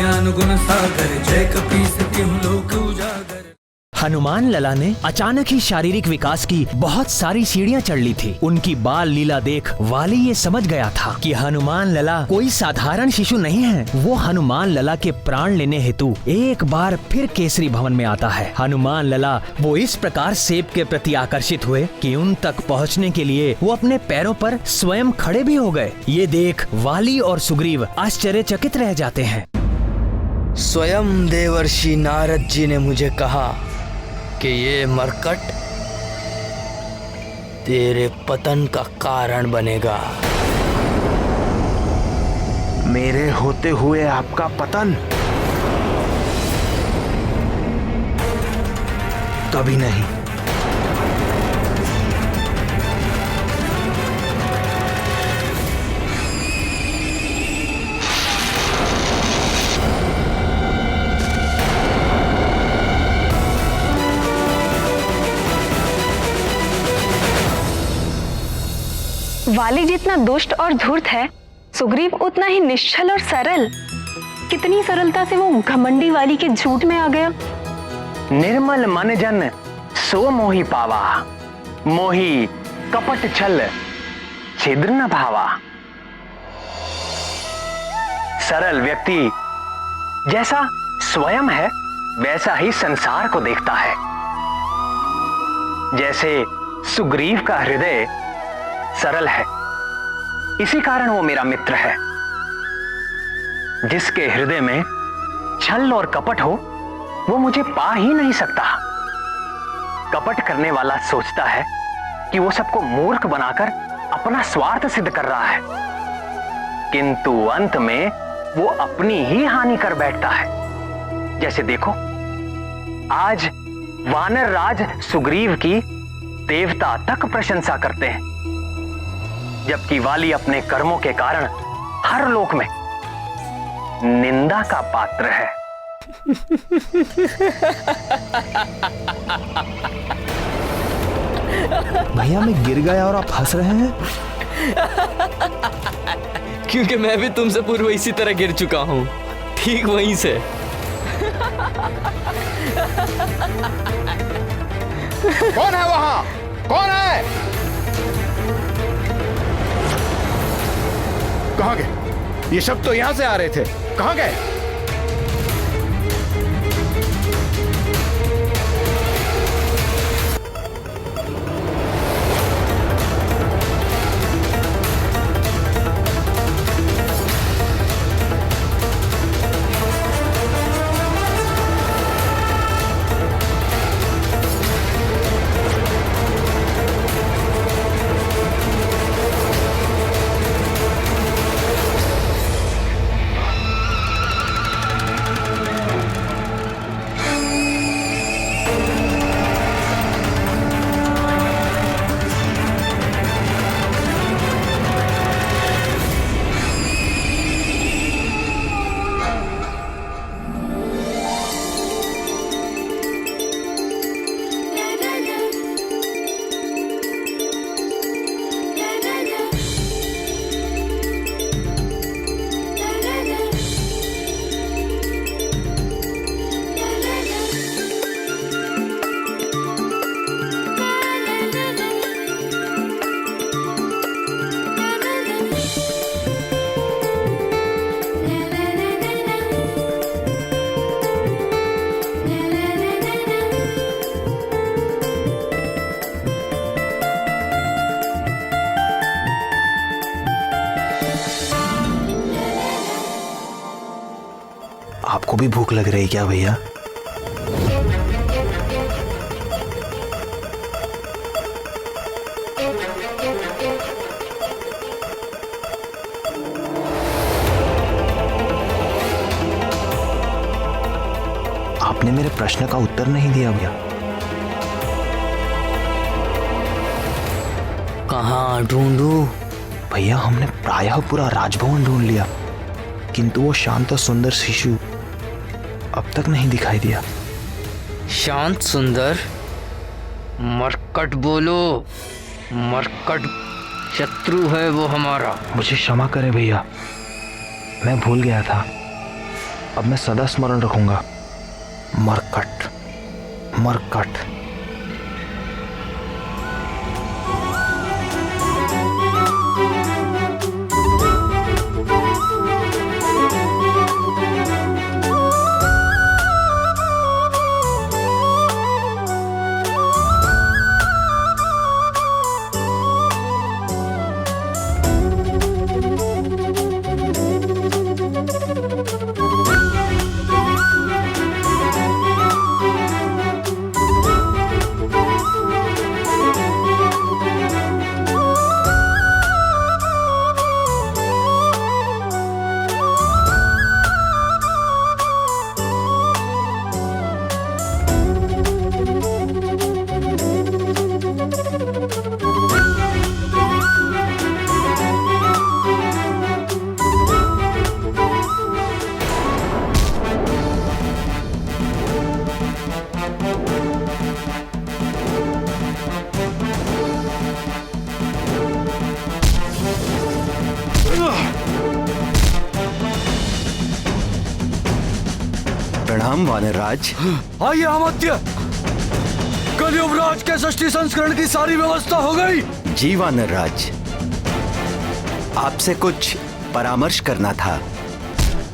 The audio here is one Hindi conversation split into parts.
ज्ञान गुण सागर, जय कपीस तिहुँ लोक उजागर। हनुमान लला ने अचानक ही शारीरिक विकास की बहुत सारी सीढ़ियां चढ़ ली थी। उनकी बाल लीला देख वाली ये समझ गया था कि हनुमान लला कोई साधारण शिशु नहीं है। वो हनुमान लला के प्राण लेने हेतु एक बार फिर केसरी भवन में आता है। हनुमान लला वो इस प्रकार सेब के प्रति आकर्षित हुए कि उन तक पहुँचने के लिए वो अपने पैरों पर स्वयं खड़े भी हो गए। ये देख वाली और सुग्रीव आश्चर्यचकित रह जाते हैं। स्वयं देवर्षि नारद जी ने मुझे कहा कि ये मरकट तेरे पतन का कारण बनेगा। मेरे होते हुए आपका पतन? कभी नहीं। वाली जितना दुष्ट और धूर्त है, सुग्रीव उतना ही निश्चल और सरल। कितनी सरलता से वो घमंडी वाली के झूठ में आ गया। निर्मल मन जन सो मोहि पावा, मोहि कपट छल छिद्र न भावा। सरल व्यक्ति जैसा स्वयं है वैसा ही संसार को देखता है। जैसे सुग्रीव का हृदय सरल है, इसी कारण वो मेरा मित्र है। जिसके हृदय में छल और कपट हो वो मुझे पा ही नहीं सकता। कपट करने वाला सोचता है कि वो सबको मूर्ख बनाकर अपना स्वार्थ सिद्ध कर रहा है, किंतु अंत में वो अपनी ही हानि कर बैठता है। जैसे देखो, आज वानर राज सुग्रीव की देवता तक प्रशंसा करते हैं, जबकि वाली अपने कर्मों के कारण हर लोक में निंदा का पात्र है। भैया मैं गिर गया और आप हंस रहे हैं? क्योंकि मैं भी तुमसे पूर्व इसी तरह गिर चुका हूं, ठीक वहीं से। कौन है वहां? कौन है? कहां गए? ये सब तो यहां से आ रहे थे, कहां गए? आपको भी भूख लग रही क्या भैया? आपने मेरे प्रश्न का उत्तर नहीं दिया भैया। कहाँ ढूंढूं? भैया हमने प्रायः पूरा राजभवन ढूंढ लिया, किंतु वो शांत और सुंदर शिशु अब तक नहीं दिखाई दिया। शांत सुंदर? मरकट बोलो, मरकट शत्रु है वो हमारा। मुझे क्षमा करें भैया, मैं भूल गया था। अब मैं सदा स्मरण रखूंगा, मरकट मरकट। प्रणाम वानरराज। आइए अमात्य, कल युवराज के षष्ठी संस्करण की सारी व्यवस्था हो गई। जी वानरराज, आपसे कुछ परामर्श करना था।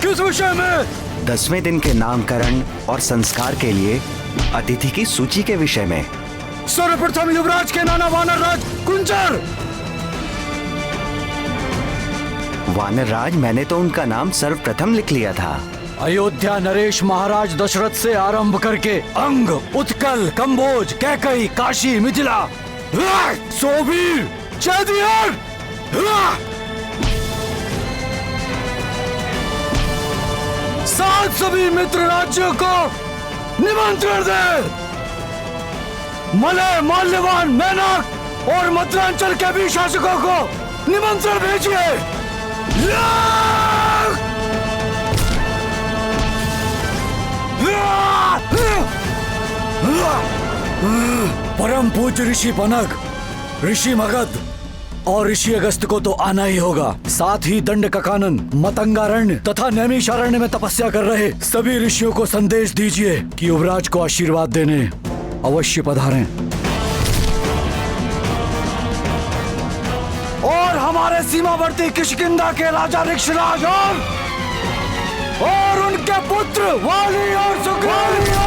किस विषय में? 10वें दिन के नामकरण और संस्कार के लिए अतिथि की सूची के विषय में। सर्वप्रथम युवराज के नाना वानरराज कुंजर। वानरराज, मैंने तो उनका नाम सर्वप्रथम लिख लिया था। अयोध्या नरेश महाराज दशरथ से आरंभ करके अंग, उत्कल, कंबोज, कैकई, काशी, मिथिला, सोबीर, चैदियर, सात सभी मित्र राज्यों को निमंत्रण दे। मलय, माल्यवान, मैनक और मध्यांचल के भी शासकों को निमंत्रण भेजिए। परम पूज्य ऋषि पनग, ऋषि मगध और ऋषि अगस्त को तो आना ही होगा। साथ ही दंडकानन, मतंगारण्य तथा नैमिषारण्य में तपस्या कर रहे सभी ऋषियों को संदेश दीजिए कि युवराज को आशीर्वाद देने अवश्य पधारें। और हमारे सीमावर्ती किष्किंधा के राजा ऋक्षराज और उनके पुत्र वाली और सुग्रीव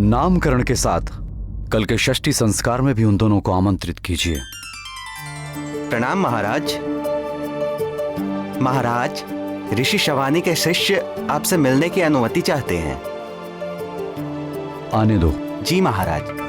नामकरण के साथ कल के षष्ठी संस्कार में भी उन दोनों को आमंत्रित कीजिए। प्रणाम महाराज। महाराज, ऋषि शवानी के शिष्य आपसे मिलने की अनुमति चाहते हैं। आने दो। जी महाराज।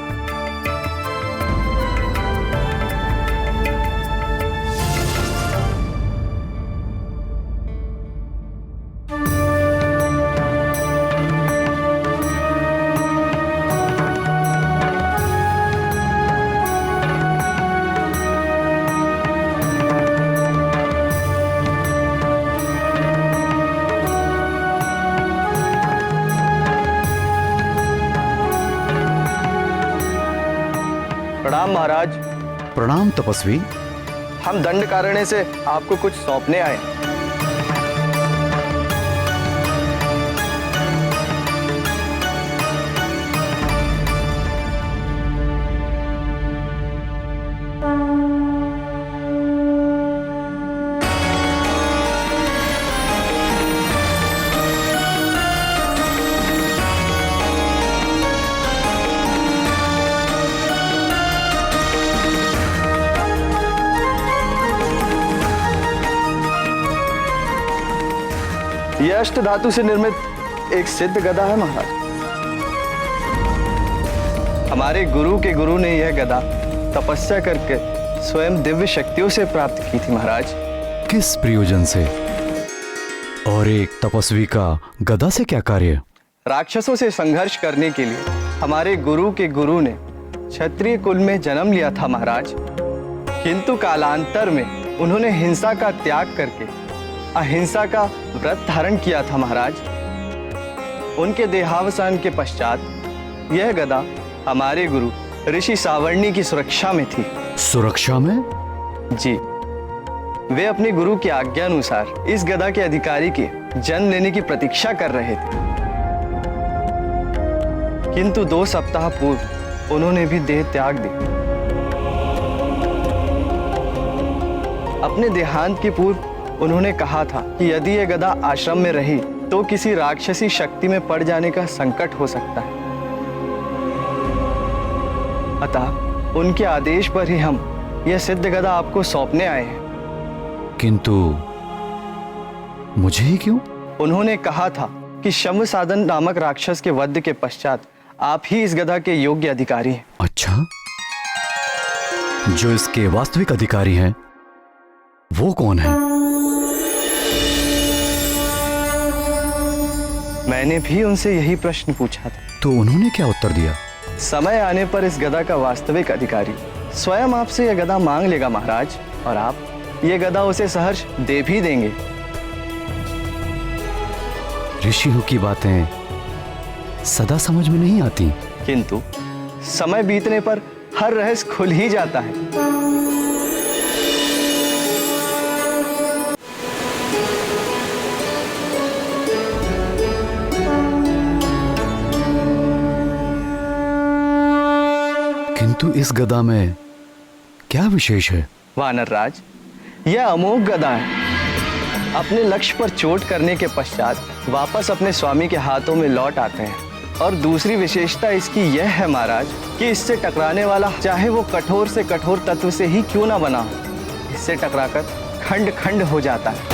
प्रणाम महाराज। प्रणाम तपस्वी। हम दंडकारण्य से आपको कुछ सौंपने आए। यह अष्ट धातु से निर्मित एक सिद्ध गदा है महाराज। हमारे गुरु के गुरु ने यह गदा तपस्या करके स्वयं दिव्य शक्तियों से प्राप्त की थी महाराज। किस प्रयोजन से? और एक तपस्वी का गदा से क्या कार्य? राक्षसों से संघर्ष करने के लिए हमारे गुरु के गुरु ने क्षत्रिय कुल में जन्म लिया था महाराज, किंतु कालांतर में उन्होंने हिंसा का त्याग करके अहिंसा का व्रत धारण किया था महाराज। उनके देहावसान के पश्चात यह गदा हमारे गुरु ऋषि सावर्णी की सुरक्षा में थी। सुरक्षा में? जी, वे अपने गुरु की आज्ञा अनुसार इस गदा के अधिकारी के जन्म लेने की प्रतीक्षा कर रहे थे, किंतु 2 सप्ताह पूर्व उन्होंने भी देह त्याग दी। अपने देहांत के पूर्व उन्होंने कहा था कि यदि यह गदा आश्रम में रही तो किसी राक्षसी शक्ति में पड़ जाने का संकट हो सकता है। अतः उनके आदेश पर ही हम यह सिद्ध गदा आपको सौंपने आए हैं। किंतु मुझे ही क्यों? उन्होंने कहा था कि शम्भ साधन नामक राक्षस के वध के पश्चात आप ही इस गदा के योग्य अधिकारी हैं। अच्छा, जो इसके वास्तविक अधिकारी हैं वो कौन है? मैंने भी उनसे यही प्रश्न पूछा था। तो उन्होंने क्या उत्तर दिया? समय आने पर इस गदा का वास्तविक अधिकारी स्वयं आपसे यह गदा मांग लेगा महाराज, और आप यह गदा उसे सहर्ष दे भी देंगे। ऋषियों की बातें सदा समझ में नहीं आती, किंतु समय बीतने पर हर रहस्य खुल ही जाता है। किंतु इस गदा में क्या विशेष है? वानर राज, यह अमोघ गदा है। अपने लक्ष्य पर चोट करने के पश्चात वापस अपने स्वामी के हाथों में लौट आते हैं। और दूसरी विशेषता इसकी यह है महाराज कि इससे टकराने वाला चाहे वो कठोर से कठोर तत्व से ही क्यों ना बना हो, इससे टकराकर खंड खंड हो जाता है।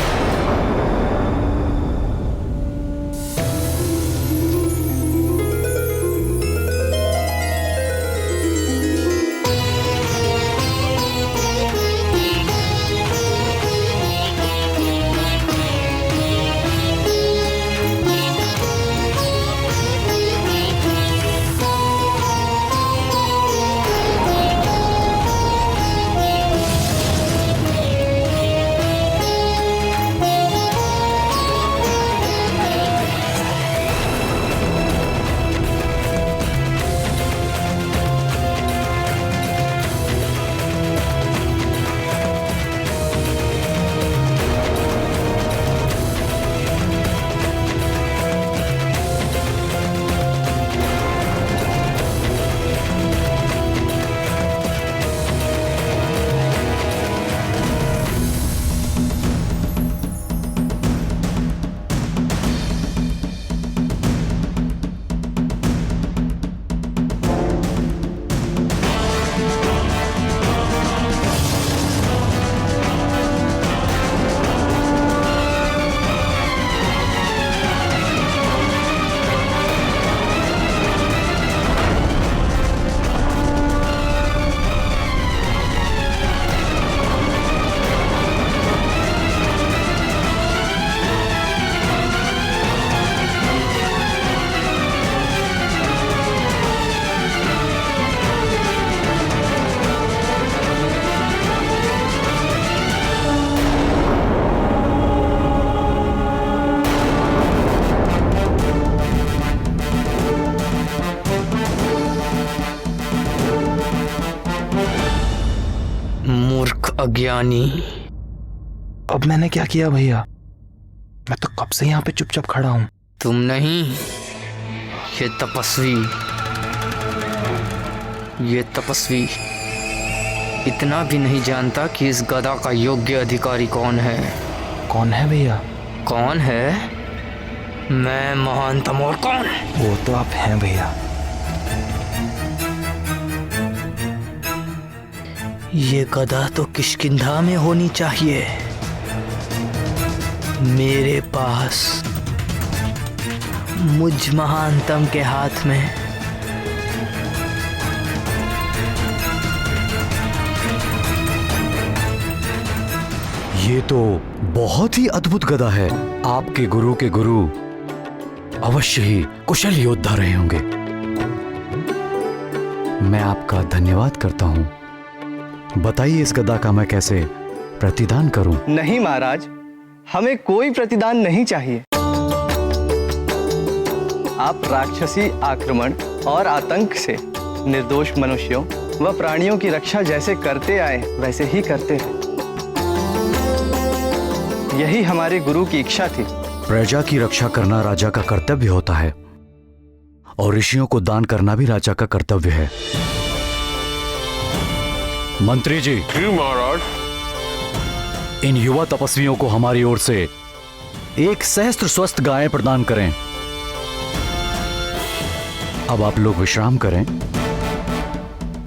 अज्ञानी। अब मैंने क्या किया भैया? मैं तो कब से यहाँ पे चुपचाप खड़ा हूँ। तुम नहीं, ये तपस्वी इतना भी नहीं जानता कि इस गदा का योग्य अधिकारी कौन है। कौन है भैया? कौन है? मैं महानतम। और कौन? वो तो आप हैं भैया। ये गदा तो किष्किंधा में होनी चाहिए। मेरे पास मुझ महानतम के हाथ में ये तो बहुत ही अद्भुत गदा है। आपके गुरु के गुरु अवश्य ही कुशल योद्धा रहे होंगे। मैं आपका धन्यवाद करता हूं। बताइए इस गदा का मैं कैसे प्रतिदान करूं? नहीं महाराज, हमें कोई प्रतिदान नहीं चाहिए। आप राक्षसी आक्रमण और आतंक से निर्दोष मनुष्यों व प्राणियों की रक्षा जैसे करते आए वैसे ही करते रहे। यही हमारे गुरु की इच्छा थी। प्रजा की रक्षा करना राजा का कर्तव्य होता है और ऋषियों को दान करना भी राजा का कर्तव्य है। मंत्री जी। जी महाराज। इन युवा तपस्वियों को हमारी ओर से 1 सहस्त्र स्वस्थ गायें प्रदान करें। अब आप लोग विश्राम करें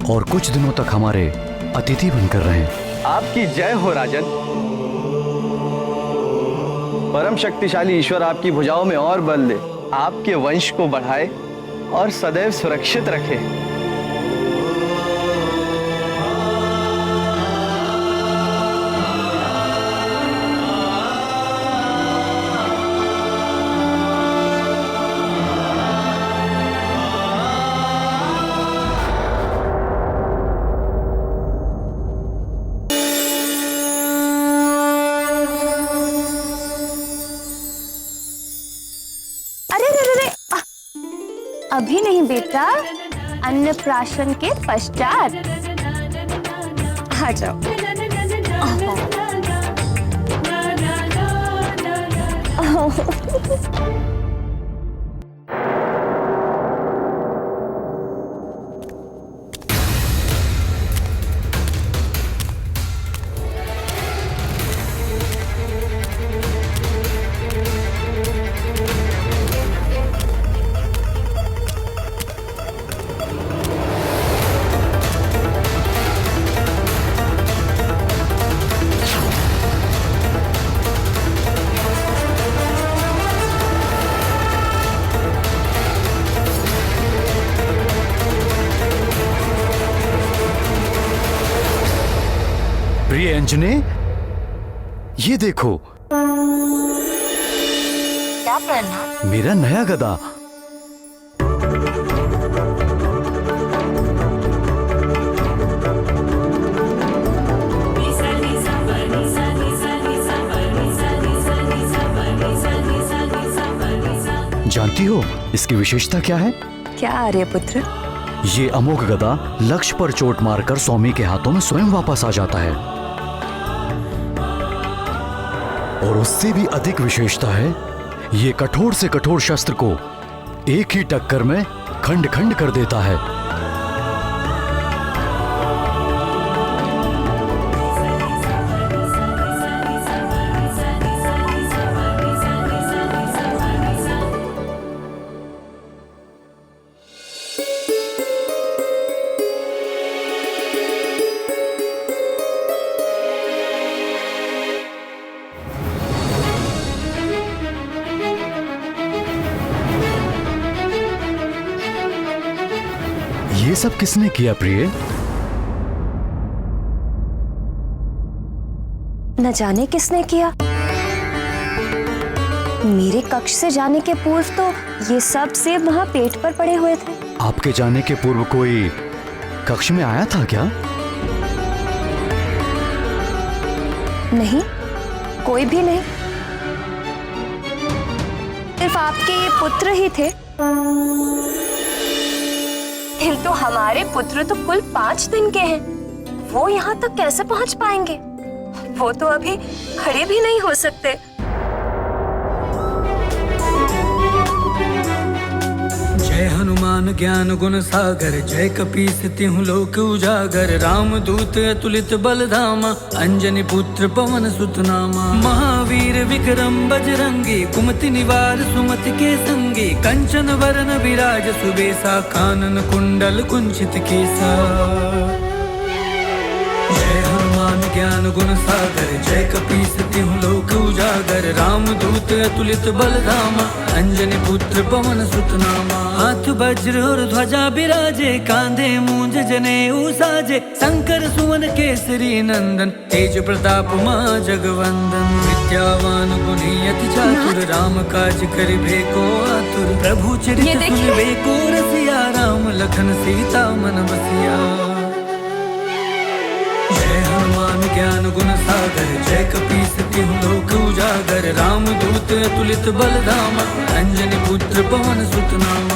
और कुछ दिनों तक हमारे अतिथि बनकर रहें। आपकी जय हो राजन। परम शक्तिशाली ईश्वर आपकी भुजाओं में और बल दे, आपके वंश को बढ़ाए और सदैव सुरक्षित रखे। अभी नहीं बेटा, अन्नप्राशन के पश्चात। आ जाओ। प्रिय अंजने, ये देखो। क्या पहना? मेरा नया गदा। जानती हो इसकी विशेषता क्या है? क्या आर्यपुत्र? ये अमोघ गदा लक्ष्य पर चोट मारकर स्वामी के हाथों में स्वयं वापस आ जाता है। और उससे भी अधिक विशेषता है, ये कठोर से कठोर शस्त्र को एक ही टक्कर में खंड खंड कर देता है। ये सब किसने किया प्रिय? न जाने किसने किया। मेरे कक्ष से जाने के पूर्व तो ये सब सेब वहां पेट पर पड़े हुए थे। आपके जाने के पूर्व कोई कक्ष में आया था क्या? नहीं, कोई भी नहीं। सिर्फ आपके ये पुत्र ही थे। किंतु हमारे पुत्र तो कुल 5 दिन के हैं। वो यहाँ तक कैसे पहुँच पाएंगे? वो तो अभी खड़े भी नहीं हो सकते। जय हनुमान ज्ञान गुण सागर, जय कपीस तिहु लोक उजागर। राम दूत अतुलित बल धामा, अंजनी पुत्र पवन सुत नामा। महावीर विक्रम बजरंगी, कुमति निवार सुमति के संगी। कंचन वरन विराज सुबेसा, कानन कुंडल कुंचित केसा। जय हनुमान ज्ञान गुण सागर जय कपीस तिहु लोक उजागर राम दूत अतुलित बल धामा अंजनी पुत्र पवन सुत नामा। हाथ वज्र और ध्वजा बिराजे कांधे मूंज जनेऊ साजे शंकर सुवन केसरी नंदन तेज प्रताप मां जगवंदन। विद्यावान गुणी अति चातुर राम काज करिबे को आतुर प्रभु चरित सुनिबे को रसिया राम लखन सीता मन बसिया। जय हनुमान ज्ञान गुण सागर जय कपीस तिहु लोक उजागर राम दूत अतुलित बल धामा अंजनी पुत्र पवन सुत नामा।